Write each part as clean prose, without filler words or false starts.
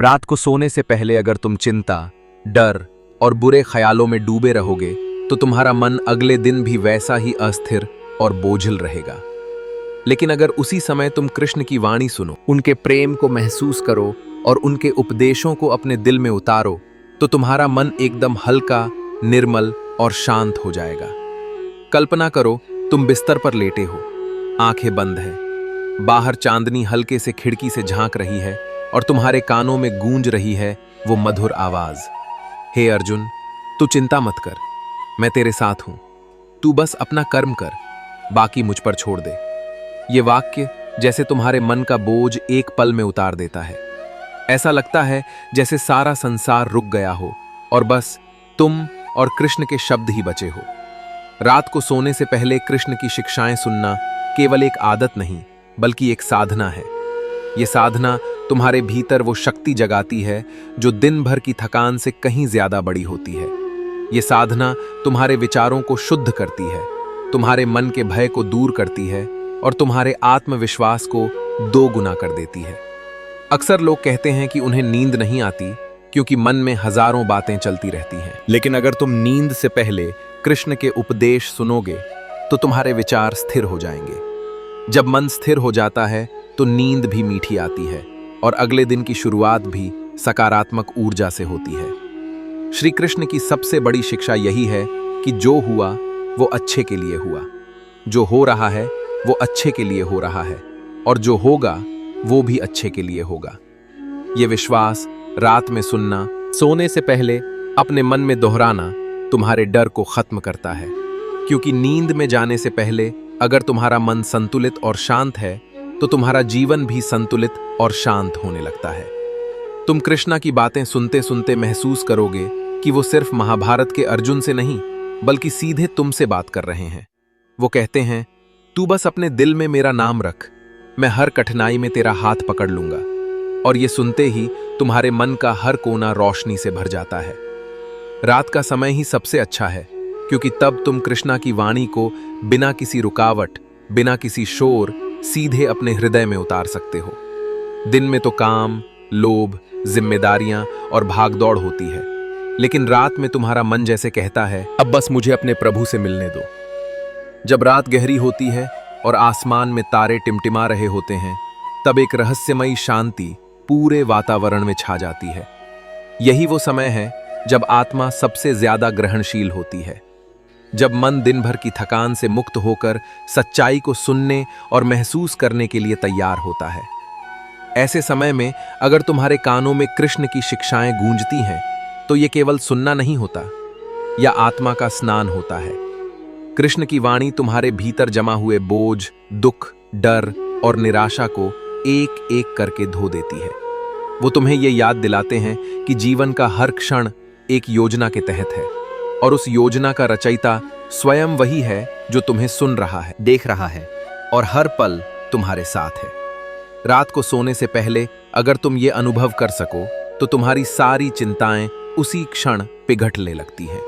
रात को सोने से पहले अगर तुम चिंता, डर और बुरे ख्यालों में डूबे रहोगे तो तुम्हारा मन अगले दिन भी वैसा ही अस्थिर और बोझिल रहेगा। लेकिन अगर उसी समय तुम कृष्ण की वाणी सुनो, उनके प्रेम को महसूस करो और उनके उपदेशों को अपने दिल में उतारो, तो तुम्हारा मन एकदम हल्का, निर्मल और शांत हो जाएगा। कल्पना करो तुम बिस्तर पर लेटे हो, आंखें बंद हैं, बाहर चांदनी हल्के से खिड़की से झांक रही है और तुम्हारे कानों में गूंज रही है वो मधुर आवाज, हे अर्जुन, तू चिंता मत कर, मैं तेरे साथ हूं, तू बस अपना कर्म कर, बाकी मुझ पर छोड़ दे। ये वाक्य जैसे तुम्हारे मन का बोझ एक पल में उतार देता है। ऐसा लगता है जैसे सारा संसार रुक गया हो और बस तुम और कृष्ण के शब्द ही बचे हो। रात को सोने से पहले कृष्ण की शिक्षाएं सुनना केवल एक आदत नहीं, बल्कि एक साधना है। ये साधना तुम्हारे भीतर वो शक्ति जगाती है जो दिन भर की थकान से कहीं ज्यादा बड़ी होती है। ये साधना तुम्हारे विचारों को शुद्ध करती है, तुम्हारे मन के भय को दूर करती है और तुम्हारे आत्मविश्वास को 2 गुना कर देती है। अक्सर लोग कहते हैं कि उन्हें नींद नहीं आती क्योंकि मन में हजारों बातें चलती रहती हैं। लेकिन अगर तुम नींद से पहले कृष्ण के उपदेश सुनोगे तो तुम्हारे विचार स्थिर हो जाएंगे। जब मन स्थिर हो जाता है तो नींद भी मीठी आती है और अगले दिन की शुरुआत भी सकारात्मक ऊर्जा से होती है। श्री कृष्ण की सबसे बड़ी शिक्षा यही है कि जो हुआ वो अच्छे के लिए हुआ, जो हो रहा है वो अच्छे के लिए हो रहा है और जो होगा वो भी अच्छे के लिए होगा। ये विश्वास रात में सुनना, सोने से पहले अपने मन में दोहराना तुम्हारे डर को खत्म करता है, क्योंकि नींद में जाने से पहले अगर तुम्हारा मन संतुलित और शांत है तो तुम्हारा जीवन भी संतुलित और शांत होने लगता है। तुम कृष्णा की बातें सुनते सुनते महसूस करोगे कि वो सिर्फ महाभारत के अर्जुन से नहीं, बल्कि सीधे तुमसे बात कर रहे हैं। वो कहते हैं, तू बस अपने दिल में मेरा नाम रख, मैं हर कठिनाई में तेरा हाथ पकड़ लूंगा। और ये सुनते ही तुम्हारे मन का हर कोना रोशनी से भर जाता है। रात का समय ही सबसे अच्छा है, क्योंकि तब तुम कृष्णा की वाणी को बिना किसी रुकावट, बिना किसी शोर सीधे अपने हृदय में उतार सकते हो। दिन में तो काम, लोभ, जिम्मेदारियां और भागदौड़ होती है, लेकिन रात में तुम्हारा मन जैसे कहता है, अब बस मुझे अपने प्रभु से मिलने दो। जब रात गहरी होती है और आसमान में तारे टिमटिमा रहे होते हैं, तब एक रहस्यमयी शांति पूरे वातावरण में छा जाती है। यही वो समय है जब आत्मा सबसे ज्यादा ग्रहणशील होती है, जब मन दिन भर की थकान से मुक्त होकर सच्चाई को सुनने और महसूस करने के लिए तैयार होता है। ऐसे समय में अगर तुम्हारे कानों में कृष्ण की शिक्षाएं गूंजती हैं, तो ये केवल सुनना नहीं होता, या आत्मा का स्नान होता है। कृष्ण की वाणी तुम्हारे भीतर जमा हुए बोझ, दुख, डर और निराशा को एक एक करके धो देती है। वो तुम्हें ये याद दिलाते हैं कि जीवन का हर क्षण एक योजना के तहत है और उस योजना का रचयिता स्वयं वही है जो तुम्हें सुन रहा है, देख रहा है और हर पल तुम्हारे साथ है। रात को सोने से पहले अगर तुम ये अनुभव कर सको तो तुम्हारी सारी चिंताएं उसी क्षण पिघलने लगती हैं।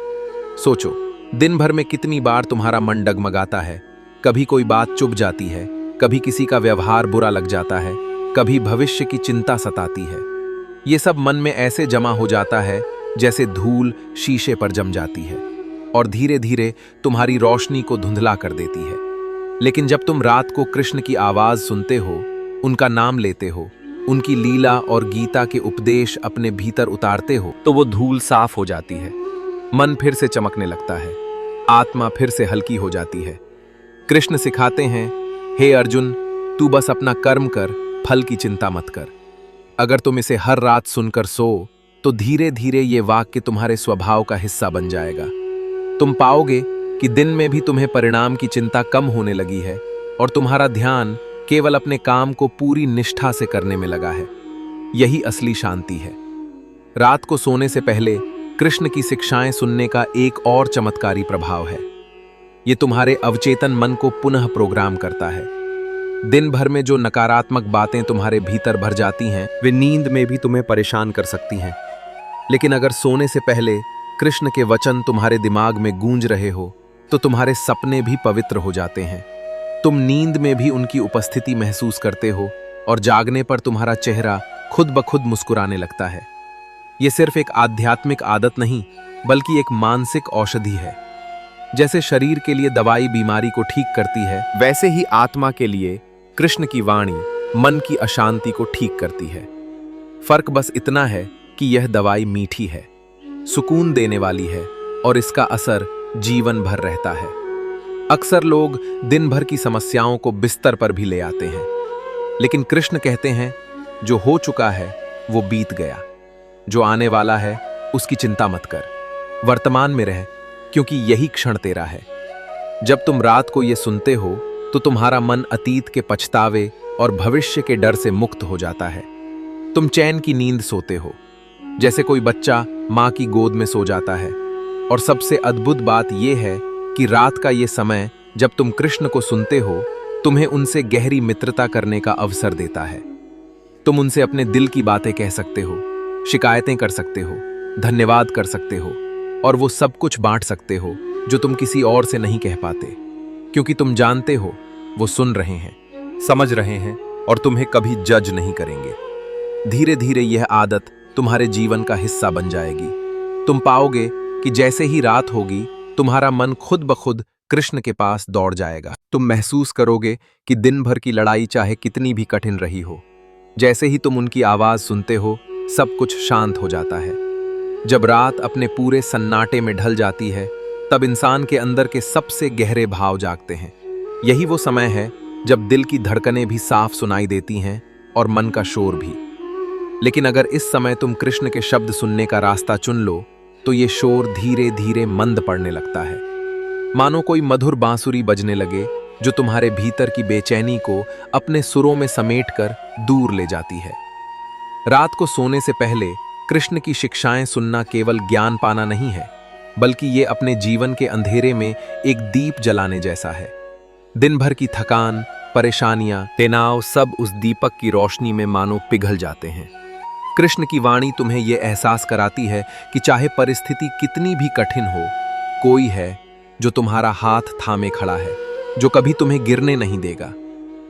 सोचो, दिन भर में कितनी बार तुम्हारा मन डगमगाता है, कभी कोई बात चुभ जाती है, कभी किसी का व्यवहार बुरा लग जाता है, कभी भविष्य की चिंता सताती है। ये सब मन में ऐसे जमा हो जाता है जैसे धूल शीशे पर जम जाती है और धीरे धीरे तुम्हारी रोशनी को धुंधला कर देती है। लेकिन जब तुम रात को कृष्ण की आवाज सुनते हो, उनका नाम लेते हो, उनकी लीला और गीता के उपदेश अपने भीतर उतारते हो, तो वो धूल साफ हो जाती है, मन फिर से चमकने लगता है, आत्मा फिर से हल्की हो जाती है। कृष्ण सिखाते हैं, हे अर्जुन, तू बस अपना कर्म कर, फल की चिंता मत कर। अगर तुम इसे हर रात सुनकर सो तो धीरे धीरे ये वाक्य तुम्हारे स्वभाव का हिस्सा बन जाएगा। तुम पाओगे कि दिन में भी तुम्हें परिणाम की चिंता कम होने लगी है और तुम्हारा ध्यान केवल अपने काम को पूरी निष्ठा से करने में लगा है। यही असली शांति है। रात को सोने से पहले कृष्ण की शिक्षाएं सुनने का एक और चमत्कारी प्रभाव है। ये तुम्हारे अवचेतन मन को पुनः प्रोग्राम करता है। दिन भर में जो नकारात्मक बातें तुम्हारे भीतर भर जाती हैं, वे नींद में भी तुम्हें परेशान कर सकती हैं। लेकिन अगर सोने से पहले कृष्ण के वचन तुम्हारे दिमाग में गूंज रहे हो, तो तुम्हारे सपने भी पवित्र हो जाते हैं। तुम नींद में भी उनकी उपस्थिति महसूस करते हो और जागने पर तुम्हारा चेहरा खुद ब खुद मुस्कुराने लगता है। ये सिर्फ एक आध्यात्मिक आदत नहीं, बल्कि एक मानसिक औषधि है। जैसे शरीर के लिए दवाई बीमारी को ठीक करती है, वैसे ही आत्मा के लिए कृष्ण की वाणी मन की अशांति को ठीक करती है। फर्क बस इतना है कि यह दवाई मीठी है, सुकून देने वाली है और इसका असर जीवन भर रहता है। अक्सर लोग दिन भर की समस्याओं को बिस्तर पर भी ले आते हैं, लेकिन कृष्ण कहते हैं, जो हो चुका है वो बीत गया, जो आने वाला है उसकी चिंता मत कर, वर्तमान में रह, क्योंकि यही क्षण तेरा है। जब तुम रात को ये सुनते हो तो तुम्हारा मन अतीत के पछतावे और भविष्य के डर से मुक्त हो जाता है। तुम चैन की नींद सोते हो, जैसे कोई बच्चा माँ की गोद में सो जाता है। और सबसे अद्भुत बात यह है कि रात का ये समय जब तुम कृष्ण को सुनते हो, तुम्हें उनसे गहरी मित्रता करने का अवसर देता है। तुम उनसे अपने दिल की बातें कह सकते हो, शिकायतें कर सकते हो, धन्यवाद कर सकते हो और वो सब कुछ बांट सकते हो जो तुम किसी और से नहीं कह पाते, क्योंकि तुम जानते हो वो सुन रहे हैं, समझ रहे हैं और तुम्हें कभी जज नहीं करेंगे। धीरे धीरे यह आदत तुम्हारे जीवन का हिस्सा बन जाएगी। तुम पाओगे कि जैसे ही रात होगी, तुम्हारा मन खुद ब खुद कृष्ण के पास दौड़ जाएगा। तुम महसूस करोगे कि दिन भर की लड़ाई चाहे कितनी भी कठिन रही हो, जैसे ही तुम उनकी आवाज सुनते हो, सब कुछ शांत हो जाता है। जब रात अपने पूरे सन्नाटे में ढल जाती है, तब इंसान के अंदर के सबसे गहरे भाव जागते हैं। यही वो समय है जब दिल की धड़कनें भी साफ सुनाई देती हैं और मन का शोर भी। लेकिन अगर इस समय तुम कृष्ण के शब्द सुनने का रास्ता चुन लो, तो ये शोर धीरे धीरे मंद पड़ने लगता है, मानो कोई मधुर बांसुरी बजने लगे जो तुम्हारे भीतर की बेचैनी को अपने सुरों में समेटकर दूर ले जाती है। रात को सोने से पहले कृष्ण की शिक्षाएं सुनना केवल ज्ञान पाना नहीं है, बल्कि ये अपने जीवन के अंधेरे में एक दीप जलाने जैसा है। दिन भर की थकान, परेशानियां, तनाव सब उस दीपक की रोशनी में मानो पिघल जाते हैं। कृष्ण की वाणी तुम्हें यह एहसास कराती है कि चाहे परिस्थिति कितनी भी कठिन हो, कोई है जो तुम्हारा हाथ थामे खड़ा है, जो कभी तुम्हें गिरने नहीं देगा।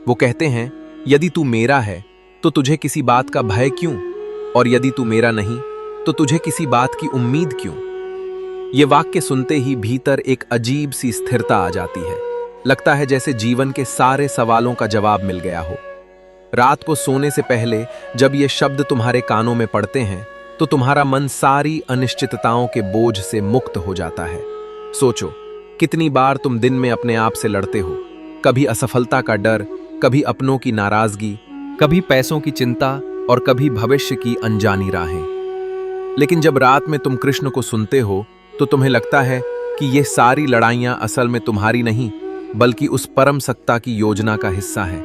वो कहते हैं, यदि तू मेरा है तो तुझे किसी बात का भय क्यों, और यदि तू मेरा नहीं तो तुझे किसी बात की उम्मीद क्यों। ये वाक्य सुनते ही भीतर एक अजीब सी स्थिरता आ जाती है। लगता है जैसे जीवन के सारे सवालों का जवाब मिल गया हो। रात को सोने से पहले जब ये शब्द तुम्हारे कानों में पड़ते हैं, तो तुम्हारा मन सारी अनिश्चितताओं के बोझ से मुक्त हो जाता है। सोचो, कितनी बार तुम दिन में अपने आप से लड़ते हो, कभी असफलता का डर, कभी अपनों की नाराजगी, कभी पैसों की चिंता और कभी भविष्य की अनजानी राहें। लेकिन जब रात में तुम कृष्ण को सुनते हो, तो तुम्हें लगता है कि ये सारी लड़ाइयां असल में तुम्हारी नहीं, बल्कि उस परम सत्ता की योजना का हिस्सा है।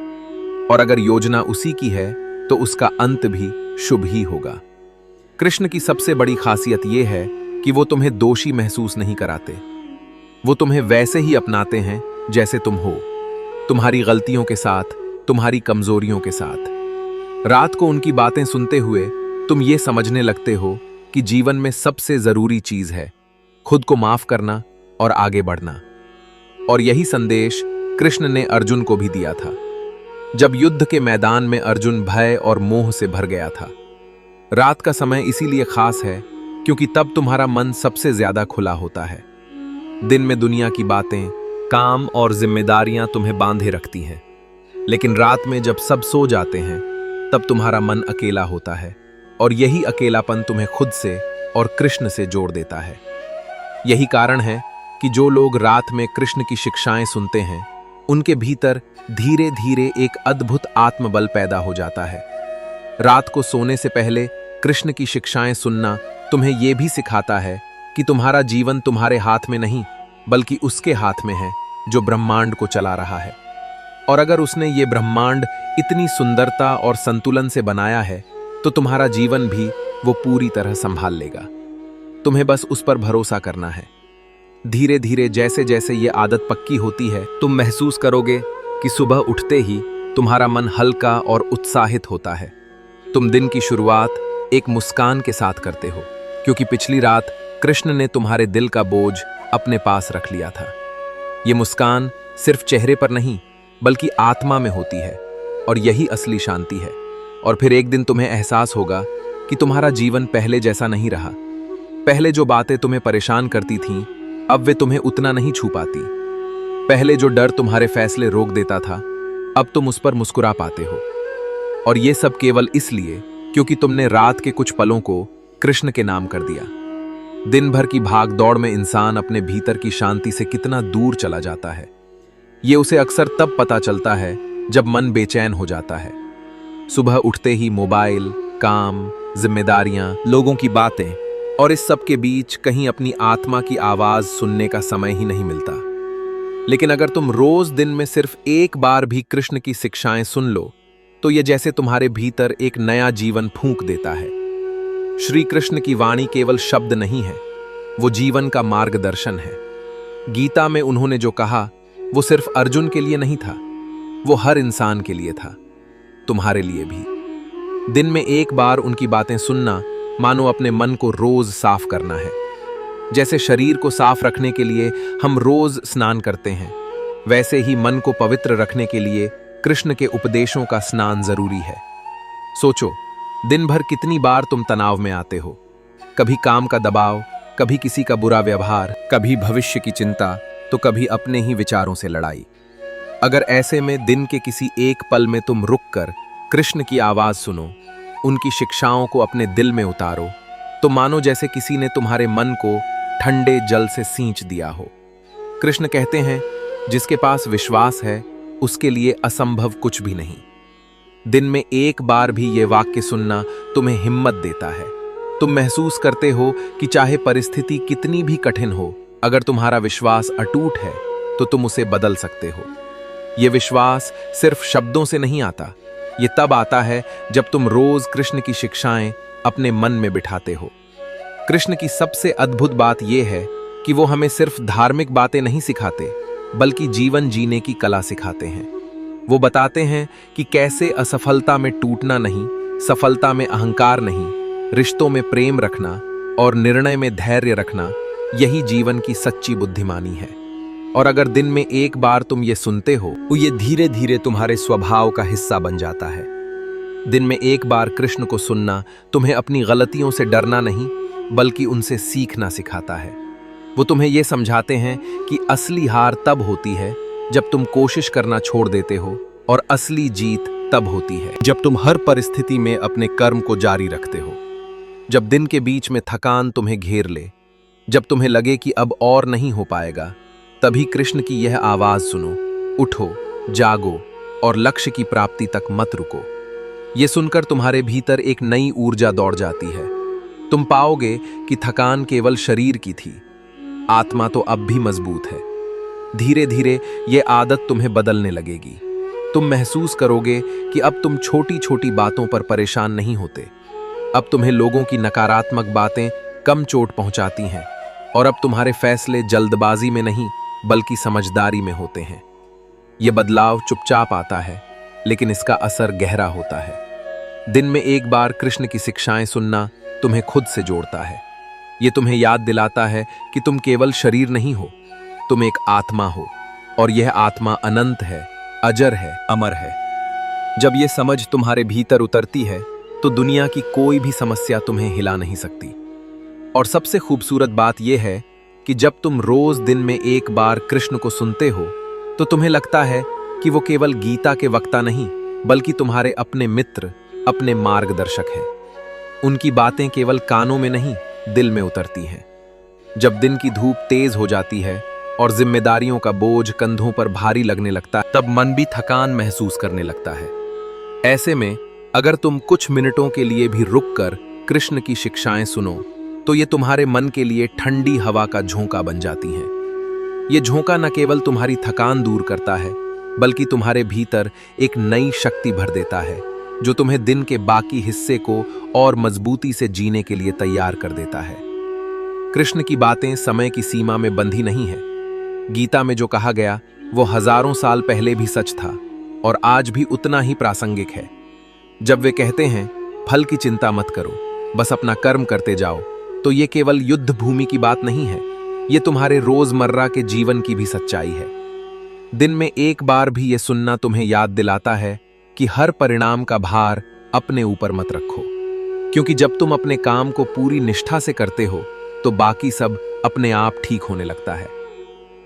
और अगर योजना उसी की है, तो उसका अंत भी शुभ ही होगा। कृष्ण की सबसे बड़ी खासियत यह है कि वो तुम्हें दोषी महसूस नहीं कराते। वो तुम्हें वैसे ही अपनाते हैं जैसे तुम हो, तुम्हारी गलतियों के साथ, तुम्हारी कमजोरियों के साथ। रात को उनकी बातें सुनते हुए तुम ये समझने लगते हो कि जीवन में सबसे जरूरी चीज है खुद को माफ करना और आगे बढ़ना। और यही संदेश कृष्ण ने अर्जुन को भी दिया था, जब युद्ध के मैदान में अर्जुन भय और मोह से भर गया था। रात का समय इसीलिए खास है क्योंकि तब तुम्हारा मन सबसे ज्यादा खुला होता है। दिन में दुनिया की बातें, काम और जिम्मेदारियां तुम्हें बांधे रखती हैं, लेकिन रात में जब सब सो जाते हैं, तब तुम्हारा मन अकेला होता है और यही अकेलापन तुम्हें खुद से और कृष्ण से जोड़ देता है। यही कारण है कि जो लोग रात में कृष्ण की शिक्षाएं सुनते हैं, उनके भीतर धीरे धीरे एक अद्भुत आत्मबल पैदा हो जाता है। रात को सोने से पहले कृष्ण की शिक्षाएं सुनना तुम्हें यह भी सिखाता है कि तुम्हारा जीवन तुम्हारे हाथ में नहीं, बल्कि उसके हाथ में है जो ब्रह्मांड को चला रहा है। और अगर उसने ये ब्रह्मांड इतनी सुंदरता और संतुलन से बनाया है, तो तुम्हारा जीवन भी वो पूरी तरह संभाल लेगा। तुम्हें बस उस पर भरोसा करना है। धीरे धीरे जैसे जैसे ये आदत पक्की होती है, तुम महसूस करोगे कि सुबह उठते ही तुम्हारा मन हल्का और उत्साहित होता है। तुम दिन की शुरुआत एक मुस्कान के साथ करते हो, क्योंकि पिछली रात कृष्ण ने तुम्हारे दिल का बोझ अपने पास रख लिया था। ये मुस्कान सिर्फ चेहरे पर नहीं, बल्कि आत्मा में होती है, और यही असली शांति है। और फिर एक दिन तुम्हें एहसास होगा कि तुम्हारा जीवन पहले जैसा नहीं रहा। पहले जो बातें तुम्हें परेशान करती थीं, अब वे तुम्हें उतना नहीं छू पाती। पहले जो डर तुम्हारे फैसले रोक देता था, अब तुम उस पर मुस्कुरा पाते हो। और ये सब केवल इसलिए क्योंकि तुमने रात के कुछ पलों को कृष्ण के नाम कर दिया। दिन भर की भाग दौड़ में इंसान अपने भीतर की शांति से कितना दूर चला जाता है, ये उसे अक्सर तब पता चलता है जब मन बेचैन हो जाता है। सुबह उठते ही मोबाइल, काम, जिम्मेदारियां, लोगों की बातें और इस सब के बीच कहीं अपनी आत्मा की आवाज सुनने का समय ही नहीं मिलता। लेकिन अगर तुम रोज दिन में सिर्फ एक बार भी कृष्ण की शिक्षाएं सुन लो, तो ये जैसे तुम्हारे भीतर एक नया जीवन फूंक देता है। श्री कृष्ण की वाणी केवल शब्द नहीं है, वो जीवन का मार्गदर्शन है। गीता में उन्होंने जो कहा वो सिर्फ अर्जुन के लिए नहीं था, वो हर इंसान के लिए था, तुम्हारे लिए भी। दिन में एक बार उनकी बातें सुनना मानो अपने मन को रोज साफ करना है। जैसे शरीर को साफ रखने के लिए हम रोज स्नान करते हैं, वैसे ही मन को पवित्र रखने के लिए कृष्ण के उपदेशों का स्नान जरूरी है। सोचो, दिन भर कितनी बार तुम तनाव में आते हो। कभी काम का दबाव, कभी किसी का बुरा व्यवहार, कभी भविष्य की चिंता, तो कभी अपने ही विचारों से लड़ाई। अगर ऐसे में दिन के किसी एक पल में तुम रुककर कृष्ण की आवाज सुनो, उनकी शिक्षाओं को अपने दिल में उतारो, तो मानो जैसे किसी ने तुम्हारे मन को ठंडे जल से सींच दिया हो। कृष्ण कहते हैं, जिसके पास विश्वास है उसके लिए असंभव कुछ भी नहीं। दिन में एक बार भी ये वाक्य सुनना तुम्हें हिम्मत देता है। तुम महसूस करते हो कि चाहे परिस्थिति कितनी भी कठिन हो, अगर तुम्हारा विश्वास अटूट है तो तुम उसे बदल सकते हो। ये विश्वास सिर्फ शब्दों से नहीं आता, ये तब आता है जब तुम रोज कृष्ण की शिक्षाएं अपने मन में बिठाते हो। कृष्ण की सबसे अद्भुत बात यह है कि वो हमें सिर्फ धार्मिक बातें नहीं सिखाते, बल्कि जीवन जीने की कला सिखाते हैं। वो बताते हैं कि कैसे असफलता में टूटना नहीं, सफलता में अहंकार नहीं, रिश्तों में प्रेम रखना और निर्णय में धैर्य रखना, यही जीवन की सच्ची बुद्धिमानी है। और अगर दिन में एक बार तुम ये सुनते हो, तो ये धीरे धीरे तुम्हारे स्वभाव का हिस्सा बन जाता है। दिन में एक बार कृष्ण को सुनना तुम्हें अपनी गलतियों से डरना नहीं, बल्कि उनसे सीखना सिखाता है। वो तुम्हें ये समझाते हैं कि असली हार तब होती है जब तुम कोशिश करना छोड़ देते हो, और असली जीत तब होती है जब तुम हर परिस्थिति में अपने कर्म को जारी रखते हो। जब दिन के बीच में थकान तुम्हें घेर ले, जब तुम्हें लगे कि अब और नहीं हो पाएगा, तभी कृष्ण की यह आवाज सुनो, उठो, जागो और लक्ष्य की प्राप्ति तक मत रुको। ये सुनकर तुम्हारे भीतर एक नई ऊर्जा दौड़ जाती है। तुम पाओगे कि थकान केवल शरीर की थी, आत्मा तो अब भी मजबूत है। धीरे धीरे ये आदत तुम्हें बदलने लगेगी। तुम महसूस करोगे कि अब तुम छोटी छोटी बातों पर परेशान नहीं होते। अब तुम्हें लोगों की नकारात्मक बातें कम चोट पहुंचाती हैं, और अब तुम्हारे फैसले जल्दबाजी में नहीं बल्कि समझदारी में होते हैं। यह बदलाव चुपचाप आता है, लेकिन इसका असर गहरा होता है। दिन में एक बार कृष्ण की शिक्षाएं सुनना तुम्हें खुद से जोड़ता है। ये तुम्हें याद दिलाता है कि तुम केवल शरीर नहीं हो, तुम एक आत्मा हो, और यह आत्मा अनंत है, अजर है, अमर है। जब यह समझ तुम्हारे भीतर उतरती है, तो दुनिया की कोई भी समस्या तुम्हें हिला नहीं सकती। और सबसे खूबसूरत बात यह है कि जब तुम रोज दिन में एक बार कृष्ण को सुनते हो, तो तुम्हें लगता है कि वो केवल गीता के वक्ता नहीं, बल्कि तुम्हारे अपने मित्र, अपने मार्गदर्शक हैं। उनकी बातें केवल कानों में नहीं, दिल में उतरती हैं। जब दिन की धूप तेज हो जाती है और जिम्मेदारियों का बोझ कंधों पर भारी लगने लगता है, तब मन भी थकान महसूस करने लगता है। ऐसे में अगर तुम कुछ मिनटों के लिए भी रुककर कृष्ण की शिक्षाएं सुनो, तो ये तुम्हारे मन के लिए ठंडी हवा का झोंका बन जाती हैं। ये झोंका न केवल तुम्हारी थकान दूर करता है, बल्कि तुम्हारे भीतर एक नई शक्ति भर देता है, जो तुम्हें दिन के बाकी हिस्से को और मजबूती से जीने के लिए तैयार कर देता है। कृष्ण की बातें समय की सीमा में बंधी नहीं है। गीता में जो कहा गया वो हजारों साल पहले भी सच था और आज भी उतना ही प्रासंगिक है। जब वे कहते हैं, फल की चिंता मत करो, बस अपना कर्म करते जाओ, तो ये केवल युद्ध भूमि की बात नहीं है, ये तुम्हारे रोजमर्रा के जीवन की भी सच्चाई है। दिन में एक बार भी ये सुनना तुम्हें याद दिलाता है कि हर परिणाम का भार अपने ऊपर मत रखो, क्योंकि जब तुम अपने काम को पूरी निष्ठा से करते हो तो बाकी सब अपने आप ठीक होने लगता है।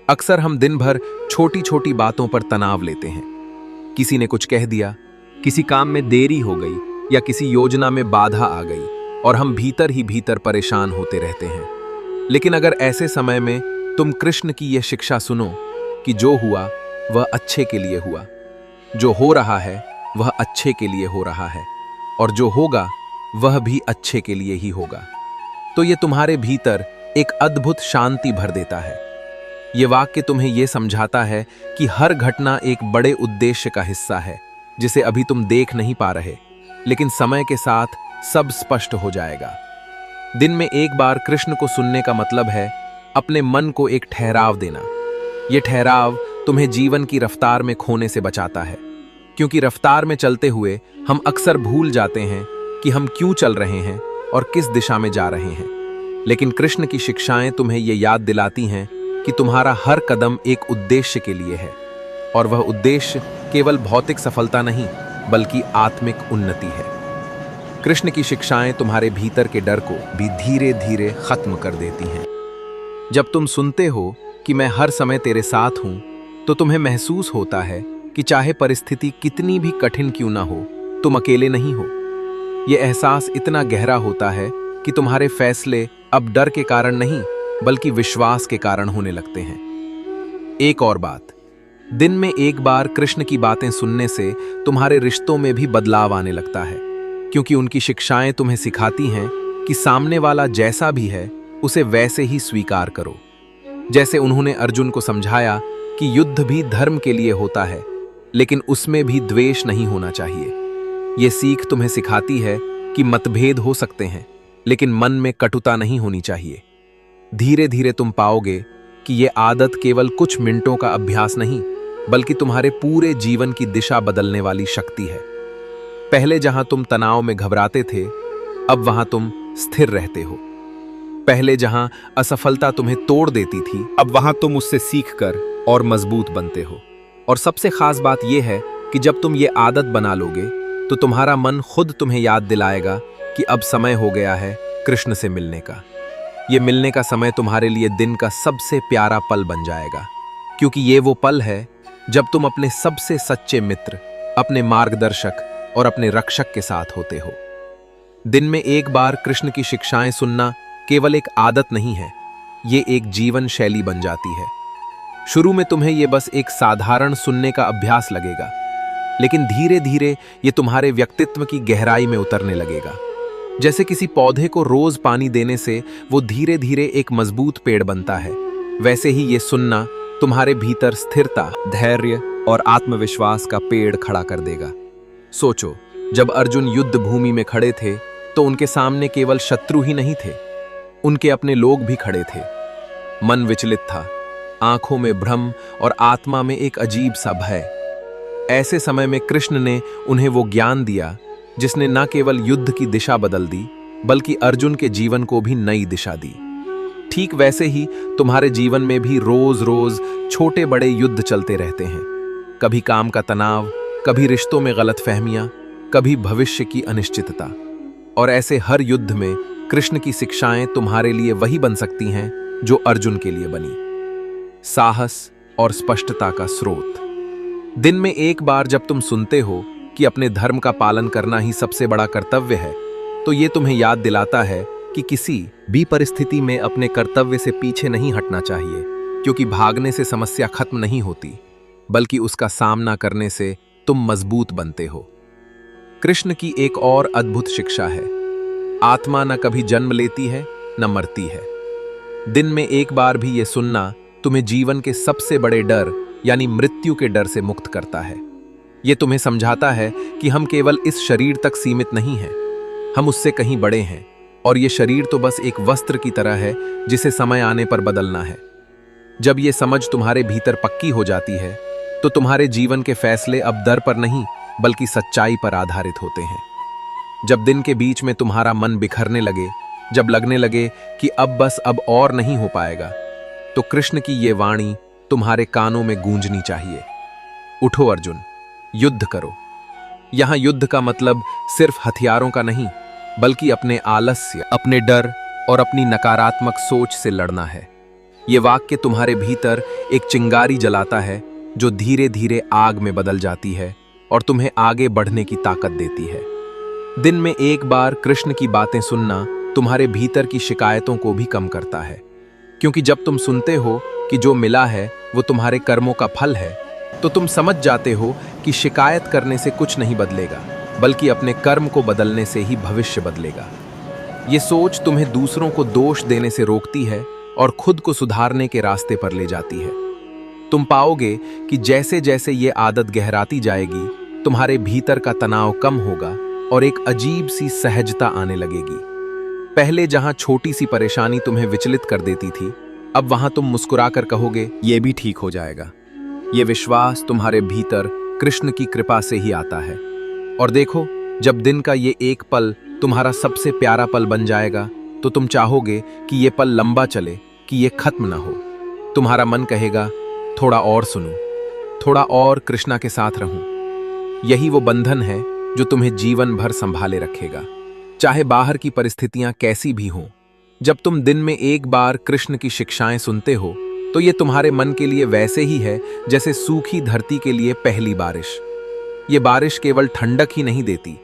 अक्सर हम दिन भर छोटी छोटी बातों पर तनाव लेते हैं। किसी ने कुछ कह दिया, किसी काम में देरी हो गई या किसी योजना में बाधा आ गई और हम भीतर ही भीतर परेशान होते रहते हैं। लेकिन अगर ऐसे समय में तुम कृष्ण की यह शिक्षा सुनो कि जो हुआ वह अच्छे के लिए हुआ, जो हो रहा है वह अच्छे के लिए हो रहा है और जो होगा वह भी अच्छे के लिए ही होगा, तो यह तुम्हारे भीतर एक अद्भुत शांति भर देता है। ये वाक्य तुम्हें यह समझाता है कि हर घटना एक बड़े उद्देश्य का हिस्सा है जिसे अभी तुम देख नहीं पा रहे, लेकिन समय के साथ सब स्पष्ट हो जाएगा। दिन में एक बार कृष्ण को सुनने का मतलब है अपने मन को एक ठहराव देना। यह ठहराव तुम्हें जीवन की रफ्तार में खोने से बचाता है, क्योंकि रफ्तार में चलते हुए हम अक्सर भूल जाते हैं कि हम क्यों चल रहे हैं और किस दिशा में जा रहे हैं। लेकिन कृष्ण की शिक्षाएं तुम्हें यह याद दिलाती हैं कि तुम्हारा हर कदम एक उद्देश्य के लिए है, और वह उद्देश्य केवल भौतिक सफलता नहीं बल्कि आत्मिक उन्नति है। कृष्ण की शिक्षाएं तुम्हारे भीतर के डर को भी धीरे धीरे खत्म कर देती हैं। जब तुम सुनते हो कि मैं हर समय तेरे साथ हूं, तो तुम्हें महसूस होता है कि चाहे परिस्थिति कितनी भी कठिन क्यों ना हो, तुम अकेले नहीं हो। यह एहसास इतना गहरा होता है कि तुम्हारे फैसले अब डर के कारण नहीं बल्कि विश्वास के कारण होने लगते हैं। एक और बात, दिन में एक बार कृष्ण की बातें सुनने से तुम्हारे रिश्तों में भी बदलाव आने लगता है, क्योंकि उनकी शिक्षाएं तुम्हें सिखाती हैं कि सामने वाला जैसा भी है उसे वैसे ही स्वीकार करो। जैसे उन्होंने अर्जुन को समझाया कि युद्ध भी धर्म के लिए होता है, लेकिन उसमें भी द्वेष नहीं होना चाहिए। ये सीख तुम्हें सिखाती है कि मतभेद हो सकते हैं, लेकिन मन में कटुता नहीं होनी चाहिए। धीरे धीरे तुम पाओगे कि ये आदत केवल कुछ मिनटों का अभ्यास नहीं बल्कि तुम्हारे पूरे जीवन की दिशा बदलने वाली शक्ति है। पहले जहां तुम तनाव में घबराते थे, अब वहां तुम स्थिर रहते हो। पहले जहां असफलता तुम्हें तोड़ देती थी, अब वहां तुम उससे सीखकर और मजबूत बनते हो। और सबसे खास बात यह है कि जब तुम ये आदत बना लोगे तो तुम्हारा मन खुद तुम्हें याद दिलाएगा कि अब समय हो गया है कृष्ण से मिलने का। ये मिलने का समय तुम्हारे लिए दिन का सबसे प्यारा पल बन जाएगा, क्योंकि ये वो पल है जब तुम अपने सबसे सच्चे मित्र, अपने मार्गदर्शक और अपने रक्षक के साथ होते हो। दिन में एक बार कृष्ण की शिक्षाएं सुनना केवल एक आदत नहीं है, ये एक जीवन शैली बन जाती है। शुरू में तुम्हें ये बस एक साधारण सुनने का अभ्यास लगेगा, लेकिन धीरे धीरे ये तुम्हारे व्यक्तित्व की गहराई में उतरने लगेगा। जैसे किसी पौधे को रोज पानी देने से वो धीरे धीरे एक मजबूत पेड़ बनता है, वैसे ही ये सुनना तुम्हारे भीतर स्थिरता, धैर्य और आत्मविश्वास का पेड़ खड़ा कर देगा। सोचो, जब अर्जुन युद्ध भूमि में खड़े थे तो उनके सामने केवल शत्रु ही नहीं थे, उनके अपने लोग भी खड़े थे। मन विचलित था, आंखों में भ्रम और आत्मा में एक अजीब सा भय। ऐसे समय में कृष्ण ने उन्हें वो ज्ञान दिया जिसने न केवल युद्ध की दिशा बदल दी बल्कि अर्जुन के जीवन को भी नई दिशा दी। ठीक वैसे ही तुम्हारे जीवन में भी रोज रोज छोटे बड़े युद्ध चलते रहते हैं। कभी काम का तनाव, कभी रिश्तों में गलतफहमियां, कभी भविष्य की अनिश्चितता। और ऐसे हर युद्ध में कृष्ण की शिक्षाएं तुम्हारे लिए वही बन सकती हैं जो अर्जुन के लिए बनी, साहस और स्पष्टता का स्रोत। दिन में एक बार जब तुम सुनते हो कि अपने धर्म का पालन करना ही सबसे बड़ा कर्तव्य है, तो ये तुम्हें याद दिलाता है कि किसी भी परिस्थिति में अपने कर्तव्य से पीछे नहीं हटना चाहिए, क्योंकि भागने से समस्या खत्म नहीं होती बल्कि उसका सामना करने से तुम मजबूत बनते हो। कृष्ण की एक और अद्भुत शिक्षा है, आत्मा न कभी जन्म लेती है न मरती है। दिन में एक बार भी ये सुनना तुम्हें जीवन के सबसे बड़े डर यानी मृत्यु के डर से मुक्त करता है। ये तुम्हें समझाता है कि हम केवल इस शरीर तक सीमित नहीं हैं, हम उससे कहीं बड़े हैं, और ये शरीर तो बस एक वस्त्र की तरह है जिसे समय आने पर बदलना है। जब ये समझ तुम्हारे भीतर पक्की हो जाती है तो तुम्हारे जीवन के फैसले अब डर पर नहीं बल्कि सच्चाई पर आधारित होते हैं। जब दिन के बीच में तुम्हारा मन बिखरने लगे, जब लगने लगे कि अब और नहीं हो पाएगा, तो कृष्ण की ये वाणी तुम्हारे कानों में गूंजनी चाहिए, उठो अर्जुन, युद्ध करो। यहाँ युद्ध का मतलब सिर्फ हथियारों का नहीं, बल्कि अपने आलस्य, अपने डर और अपनी नकारात्मक सोच से लड़ना है। ये वाक्य तुम्हारे भीतर एक चिंगारी जलाता है जो धीरे धीरे आग में बदल जाती है और तुम्हें आगे बढ़ने की ताकत देती है। दिन में एक बार कृष्ण की बातें सुनना तुम्हारे भीतर की शिकायतों को भी कम करता है, क्योंकि जब तुम सुनते हो कि जो मिला है वो तुम्हारे कर्मों का फल है, तो तुम समझ जाते हो कि शिकायत करने से कुछ नहीं बदलेगा, बल्कि अपने कर्म को बदलने से ही भविष्य बदलेगा। ये सोच तुम्हें दूसरों को दोष देने से रोकती है और खुद को सुधारने के रास्ते पर ले जाती है। तुम पाओगे कि जैसे जैसे ये आदत गहराती जाएगी, तुम्हारे भीतर का तनाव कम होगा और एक अजीब सी सहजता आने लगेगी। पहले जहां छोटी सी परेशानी तुम्हें विचलित कर देती थी, अब वहां तुम मुस्कुराकर कहोगे, ये भी ठीक हो जाएगा। ये विश्वास तुम्हारे भीतर कृष्ण की कृपा से ही आता है। और देखो, जब दिन का ये एक पल तुम्हारा सबसे प्यारा पल बन जाएगा, तो तुम चाहोगे कि ये पल लंबा चले, कि ये खत्म ना हो। तुम्हारा मन कहेगा, थोड़ा और सुनूं, थोड़ा और कृष्णा के साथ रहूं। यही वो बंधन है जो तुम्हें जीवन भर संभाले रखेगा, चाहे बाहर की परिस्थितियां कैसी भी हों। जब तुम दिन में एक बार कृष्ण की शिक्षाएं सुनते हो, तो ये तुम्हारे मन के लिए वैसे ही है जैसे सूखी धरती के लिए पहली बारिश। ये बारिश केवल ठंडक ही नहीं देती,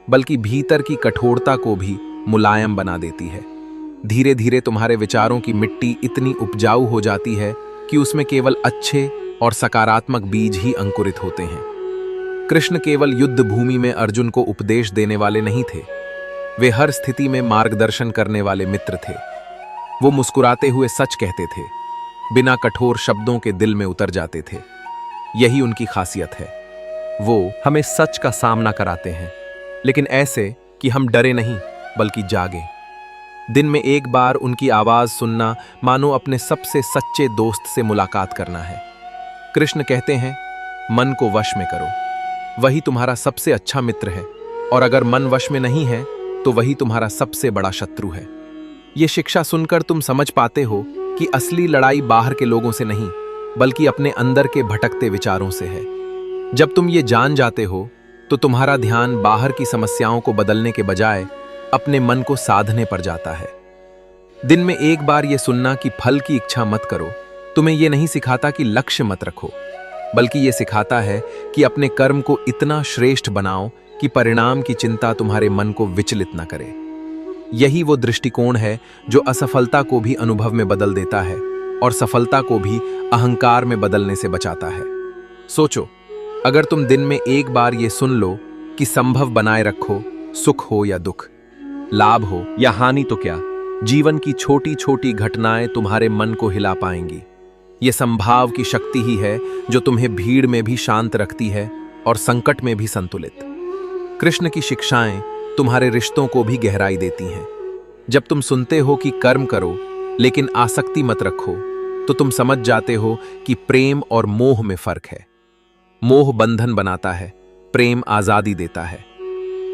बल्कि भीतर की कठोरता को भी मुलायम बना देती है। धीरे धीरे तुम्हारे विचारों की मिट्टी इतनी उपजाऊ हो जाती है कि उसमें केवल अच्छे और सकारात्मक बीज ही अंकुरित होते हैं। कृष्ण केवल युद्ध भूमि में अर्जुन को उपदेश देने वाले नहीं थे, वे हर स्थिति में मार्गदर्शन करने वाले मित्र थे। वो मुस्कुराते हुए सच कहते थे, बिना कठोर शब्दों के दिल में उतर जाते थे। यही उनकी खासियत है। वो हमें सच का सामना कराते हैं, लेकिन ऐसे कि हम डरे नहीं, बल्कि जागे। दिन में एक बार उनकी आवाज सुनना मानो अपने सबसे सच्चे दोस्त से मुलाकात करना है। कृष्ण कहते हैं, मन को वश में करो, वही तुम्हारा सबसे अच्छा मित्र है, और अगर मन वश में नहीं है तो वही तुम्हारा सबसे बड़ा शत्रु है। ये शिक्षा सुनकर तुम समझ पाते हो कि असली लड़ाई बाहर के लोगों से नहीं, बल्कि अपने अंदर के भटकते विचारों से है। जब तुम ये जान जाते हो, तो तुम्हारा ध्यान बाहर की समस्याओं को बदलने के बजाय अपने मन को साधने पर जाता है। दिन में एक बार ये सुनना कि फल की इच्छा मत करो, तुम्हें ये नहीं सिखाता कि लक्ष्य मत रखो, बल्कि ये सिखाता है कि अपने कर्म को इतना श्रेष्ठ बनाओ कि परिणाम की चिंता तुम्हारे मन को विचलित न करे। यही वो दृष्टिकोण है जो असफलता को भी अनुभव में बदल देता है और सफलता को भी अहंकार में बदलने से बचाता है। सोचो, अगर तुम दिन में एक बार ये सुन लो कि संभव बनाए रखो, सुख हो या दुख, लाभ हो या हानि, तो क्या जीवन की छोटी छोटी घटनाएं तुम्हारे मन को हिला पाएंगी। ये संभाव की शक्ति ही है जो तुम्हें भीड़ में भी शांत रखती है और संकट में भी संतुलित। कृष्ण की शिक्षाएं तुम्हारे रिश्तों को भी गहराई देती हैं। जब तुम सुनते हो कि कर्म करो लेकिन आसक्ति मत रखो, तो तुम समझ जाते हो कि प्रेम और मोह में फर्क है। मोह बंधन बनाता है, प्रेम आजादी देता है।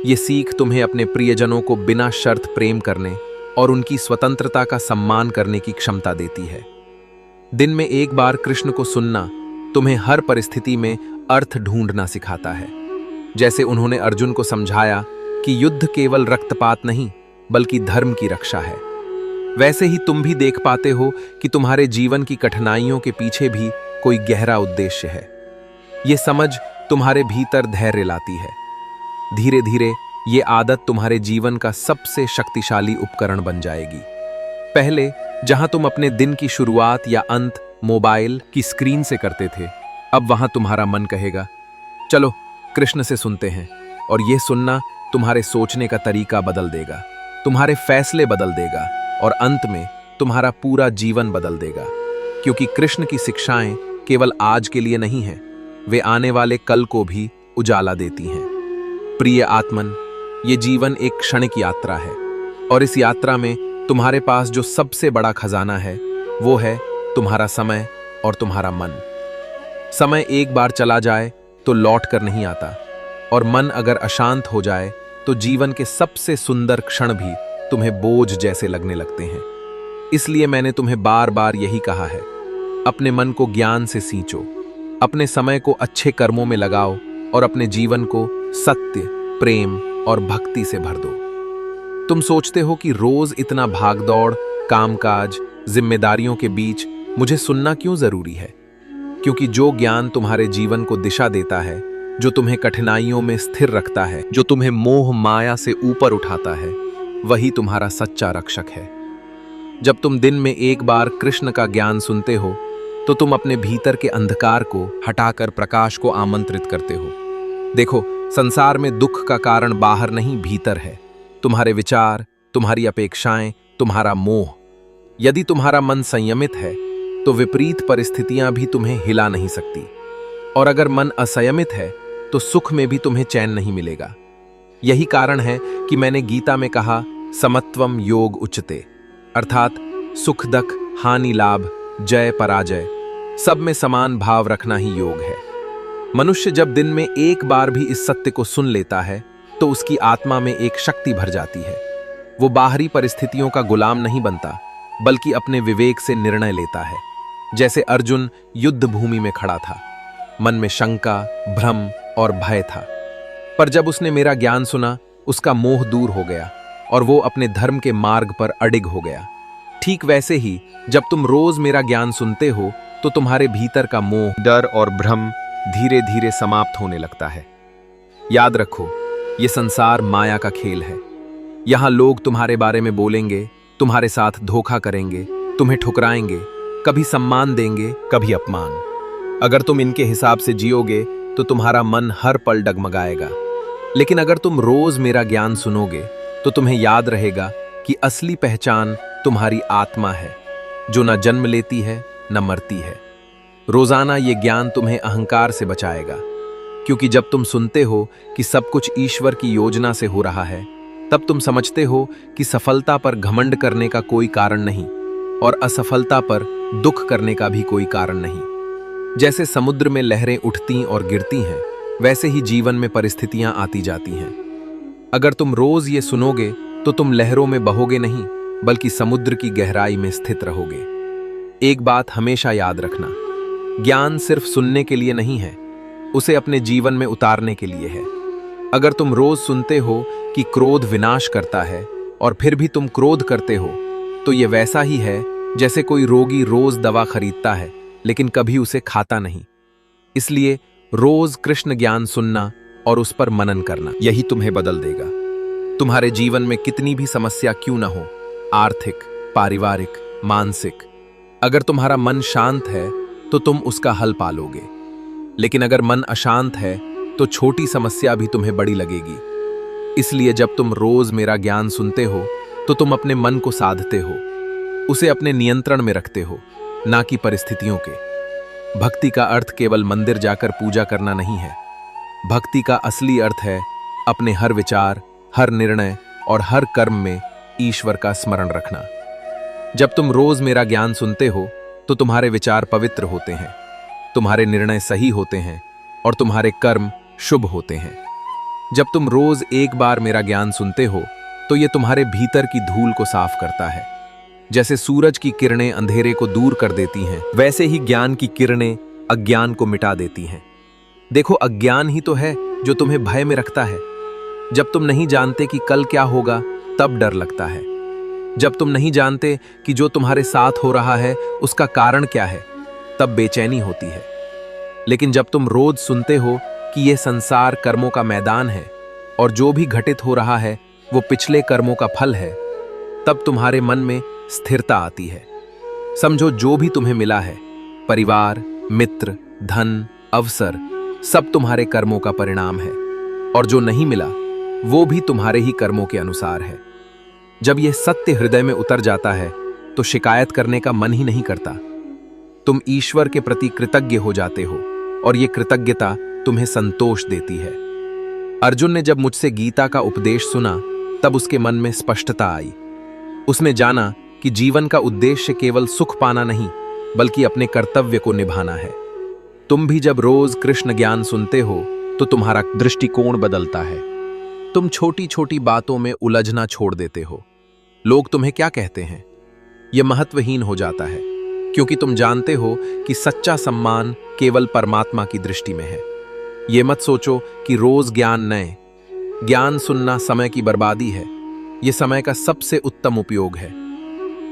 ये सीख तुम्हें अपने प्रियजनों को बिना शर्त प्रेम करने और उनकी स्वतंत्रता का सम्मान करने की क्षमता देती है। दिन में एक बार कृष्ण को सुनना तुम्हें हर परिस्थिति में अर्थ ढूंढना सिखाता है। जैसे उन्होंने अर्जुन को समझाया कि युद्ध केवल रक्तपात नहीं, बल्कि धर्म की रक्षा है, वैसे ही तुम भी देख पाते हो कि तुम्हारे जीवन की कठिनाइयों के पीछे भी कोई गहरा उद्देश्य है। ये समझ तुम्हारे भीतर धैर्य लाती है। धीरे धीरे ये आदत तुम्हारे जीवन का सबसे शक्तिशाली उपकरण बन जाएगी। पहले जहां तुम अपने दिन की शुरुआत या अंत मोबाइल की स्क्रीन से करते थे, अब वहां तुम्हारा मन कहेगा, चलो कृष्ण से सुनते हैं। और ये सुनना तुम्हारे सोचने का तरीका बदल देगा, तुम्हारे फैसले बदल देगा और अंत में तुम्हारा पूरा जीवन बदल देगा। क्योंकि कृष्ण की शिक्षाएं केवल आज के लिए नहीं हैं, वे आने वाले कल को भी उजाला देती हैं। प्रिय आत्मन, ये जीवन एक क्षणिक यात्रा है, और इस यात्रा में तुम्हारे पास जो सबसे बड़ा खजाना है वो है तुम्हारा समय और तुम्हारा मन। समय एक बार चला जाए तो लौट कर नहीं आता, और मन अगर अशांत हो जाए तो जीवन के सबसे सुंदर क्षण भी तुम्हें बोझ जैसे लगने लगते हैं। इसलिए मैंने तुम्हें बार बार यही कहा है, अपने मन को ज्ञान से सींचो, अपने समय को अच्छे कर्मों में लगाओ और अपने जीवन को सत्य, प्रेम और भक्ति से भर दो। तुम सोचते हो कि रोज इतना भागदौड़, कामकाज, जिम्मेदारियों के बीच मुझे सुनना क्यों जरूरी है? क्योंकि जो ज्ञान तुम्हारे जीवन को दिशा देता है, जो तुम्हें कठिनाइयों में स्थिर रखता है, जो तुम्हें मोह माया से ऊपर उठाता है, वही तुम्हारा सच्चा रक्षक है। जब तुम दिन में एक बार कृष्ण का ज्ञान सुनते हो, तो तुम अपने भीतर के अंधकार को हटाकर प्रकाश को आमंत्रित करते हो। देखो, संसार में दुख का कारण बाहर नहीं, भीतर है। तुम्हारे विचार, तुम्हारी अपेक्षाएं, तुम्हारा मोह। यदि तुम्हारा मन संयमित है, तो विपरीत परिस्थितियां भी तुम्हें हिला नहीं सकती। और अगर मन असंयमित है, तो सुख में भी तुम्हें चैन नहीं मिलेगा। यही कारण है कि मैंने गीता में कहा, समत्वम योग उच्यते, अर्थात सुख दुख, हानि लाभ, जय पराजय, सब में समान भाव रखना ही योग है। मनुष्य जब दिन में एक बार भी इस सत्य को सुन लेता है, तो उसकी आत्मा में एक शक्ति भर जाती है। वो बाहरी परिस्थितियों का गुलाम नहीं बनता, बल्कि अपने विवेक से निर्णय लेता है। जैसे अर्जुन युद्ध भूमि में खड़ा था, मन में शंका, भ्रम और भय था, पर जब उसने मेरा ज्ञान सुना, उसका मोह दूर हो गया और वो अपने धर्म के मार्ग पर अडिग हो गया। ठीक वैसे ही जब तुम रोज मेरा ज्ञान सुनते हो, तो तुम्हारे भीतर का मोह, डर और भ्रम धीरे धीरे समाप्त होने लगता है। याद रखो, ये संसार माया का खेल है। यहां लोग तुम्हारे बारे में बोलेंगे, तुम्हारे साथ धोखा करेंगे, तुम्हें ठुकराएंगे, कभी सम्मान देंगे, कभी अपमान। अगर तुम इनके हिसाब से जियोगे, तो तुम्हारा मन हर पल डगमगाएगा। लेकिन अगर तुम रोज मेरा ज्ञान सुनोगे, तो तुम्हें याद रहेगा कि असली पहचान तुम्हारी आत्मा है, जो न जन्म लेती है न मरती है। रोजाना ये ज्ञान तुम्हें अहंकार से बचाएगा, क्योंकि जब तुम सुनते हो कि सब कुछ ईश्वर की योजना से हो रहा है, तब तुम समझते हो कि सफलता पर घमंड करने का कोई कारण नहीं और असफलता पर दुख करने का भी कोई कारण नहीं। जैसे समुद्र में लहरें उठती और गिरती हैं, वैसे ही जीवन में परिस्थितियां आती जाती हैं। अगर तुम रोज ये सुनोगे, तो तुम लहरों में बहोगे नहीं, बल्कि समुद्र की गहराई में स्थित रहोगे। एक बात हमेशा याद रखना, ज्ञान सिर्फ सुनने के लिए नहीं है, उसे अपने जीवन में उतारने के लिए है। अगर तुम रोज सुनते हो कि क्रोध विनाश करता है और फिर भी तुम क्रोध करते हो, तो ये वैसा ही है जैसे कोई रोगी रोज दवा खरीदता है लेकिन कभी उसे खाता नहीं। इसलिए रोज कृष्ण ज्ञान सुनना और उस पर मनन करना, यही तुम्हें बदल देगा। तुम्हारे जीवन में कितनी भी समस्या क्यों न हो, आर्थिक, पारिवारिक, मानसिक, अगर तुम्हारा मन शांत है तो तुम उसका हल पालोगे। लेकिन अगर मन अशांत है, तो छोटी समस्या भी तुम्हें बड़ी लगेगी। इसलिए जब तुम रोज मेरा ज्ञान सुनते हो, तो तुम अपने मन को साधते हो, उसे अपने नियंत्रण में रखते हो, ना कि परिस्थितियों के। भक्ति का अर्थ केवल मंदिर जाकर पूजा करना नहीं है। भक्ति का असली अर्थ है अपने हर विचार, हर निर्णय और हर कर्म में ईश्वर का स्मरण रखना। जब तुम रोज मेरा ज्ञान सुनते हो, तो तुम्हारे विचार पवित्र होते हैं, तुम्हारे निर्णय सही होते हैं और तुम्हारे कर्म शुभ होते हैं। जब तुम रोज एक बार मेरा ज्ञान सुनते हो, तो ये तुम्हारे भीतर की धूल को साफ करता है। जैसे सूरज की किरणें अंधेरे को दूर कर देती हैं, वैसे ही ज्ञान की किरणें अज्ञान को मिटा देती हैं। देखो, अज्ञान ही तो है जो तुम्हें भय में रखता है। जब तुम नहीं जानते कि कल क्या होगा, तब डर लगता है। जब तुम नहीं जानते कि जो तुम्हारे साथ हो रहा है उसका कारण क्या है, तब बेचैनी होती है। लेकिन जब तुम रोज सुनते हो कि यह संसार कर्मों का मैदान है और जो भी घटित हो रहा है वो पिछले कर्मों का फल है, तब तुम्हारे मन में स्थिरता आती है। समझो, जो भी तुम्हें मिला है, परिवार, मित्र, धन, अवसर, सब तुम्हारे कर्मों का परिणाम है, और जो नहीं मिला वो भी तुम्हारे ही कर्मों के अनुसार है। जब यह सत्य हृदय में उतर जाता है, तो शिकायत करने का मन ही नहीं करता। तुम ईश्वर के प्रति कृतज्ञ हो जाते हो और यह कृतज्ञता तुम्हें संतोष देती है। अर्जुन ने जब मुझसे गीता का उपदेश सुना, तब उसके मन में स्पष्टता आई। उसने जाना कि जीवन का उद्देश्य केवल सुख पाना नहीं, बल्कि अपने कर्तव्य को निभाना है। तुम भी जब रोज कृष्ण ज्ञान सुनते हो, तो तुम्हारा दृष्टिकोण बदलता है। तुम छोटी छोटी बातों में उलझना छोड़ देते हो। लोग तुम्हें क्या कहते हैं, यह महत्वहीन हो जाता है, क्योंकि तुम जानते हो कि सच्चा सम्मान केवल परमात्मा की दृष्टि में है। ये मत सोचो कि रोज ज्ञान नए। ज्ञान सुनना समय की बर्बादी है। ये समय का सबसे उत्तम उपयोग है।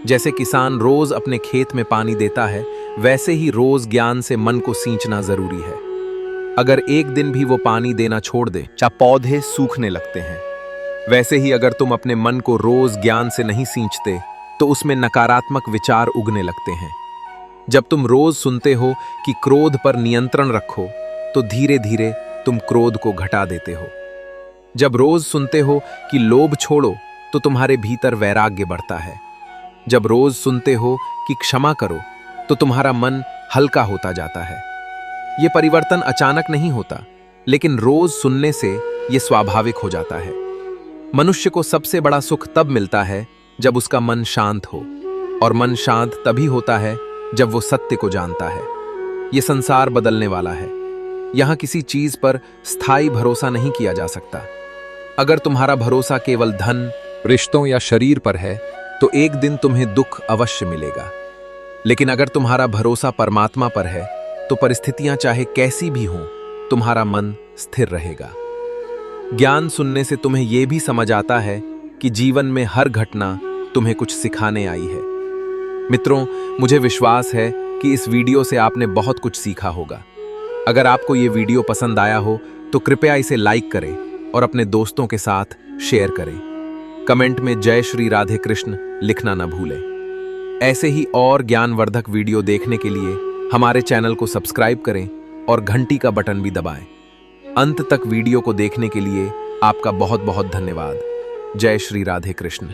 जैसे किसान रोज अपने खेत में पानी देता है, वैसे ही रोज ज्ञान से मन को सींचना जरूरी है। अगर एक दिन भी वो पानी देना छोड़ दे, पौधे सूखने लगते हैं। वैसे ही अगर तुम अपने मन को रोज ज्ञान से नहीं सींचते, तो उसमें नकारात्मक विचार उगने लगते हैं। जब तुम रोज सुनते हो कि क्रोध पर नियंत्रण रखो, तो धीरे धीरे तुम क्रोध को घटा देते हो। जब रोज सुनते हो कि लोभ छोड़ो, तो तुम्हारे भीतर वैराग्य बढ़ता है। जब रोज सुनते हो कि क्षमा करो, तो तुम्हारा मन हल्का होता जाता है। ये परिवर्तन अचानक नहीं होता, लेकिन रोज सुनने से ये स्वाभाविक हो जाता है। मनुष्य को सबसे बड़ा सुख तब मिलता है जब उसका मन शांत हो, और मन शांत तभी होता है जब वो सत्य को जानता है। ये संसार बदलने वाला है। यहाँ किसी चीज पर स्थायी भरोसा नहीं किया जा सकता। अगर तुम्हारा भरोसा केवल धन, रिश्तों या शरीर पर है, तो एक दिन तुम्हें दुख अवश्य मिलेगा। लेकिन अगर तुम्हारा भरोसा परमात्मा पर है, तो परिस्थितियां चाहे कैसी भी हों, तुम्हारा मन स्थिर रहेगा। ज्ञान सुनने से तुम्हें यह भी समझ आता है कि जीवन में हर घटना तुम्हें कुछ सिखाने आई है। मित्रों, मुझे विश्वास है कि इस वीडियो से आपने बहुत कुछ सीखा होगा। अगर आपको ये वीडियो पसंद आया हो, तो कृपया इसे लाइक करें और अपने दोस्तों के साथ शेयर करें। कमेंट में जय श्री राधे कृष्ण लिखना न भूलें। ऐसे ही और ज्ञानवर्धक वीडियो देखने के लिए हमारे चैनल को सब्सक्राइब करें और घंटी का बटन भी दबाएं। अंत तक वीडियो को देखने के लिए आपका बहुत बहुत धन्यवाद। जय श्री राधे कृष्ण।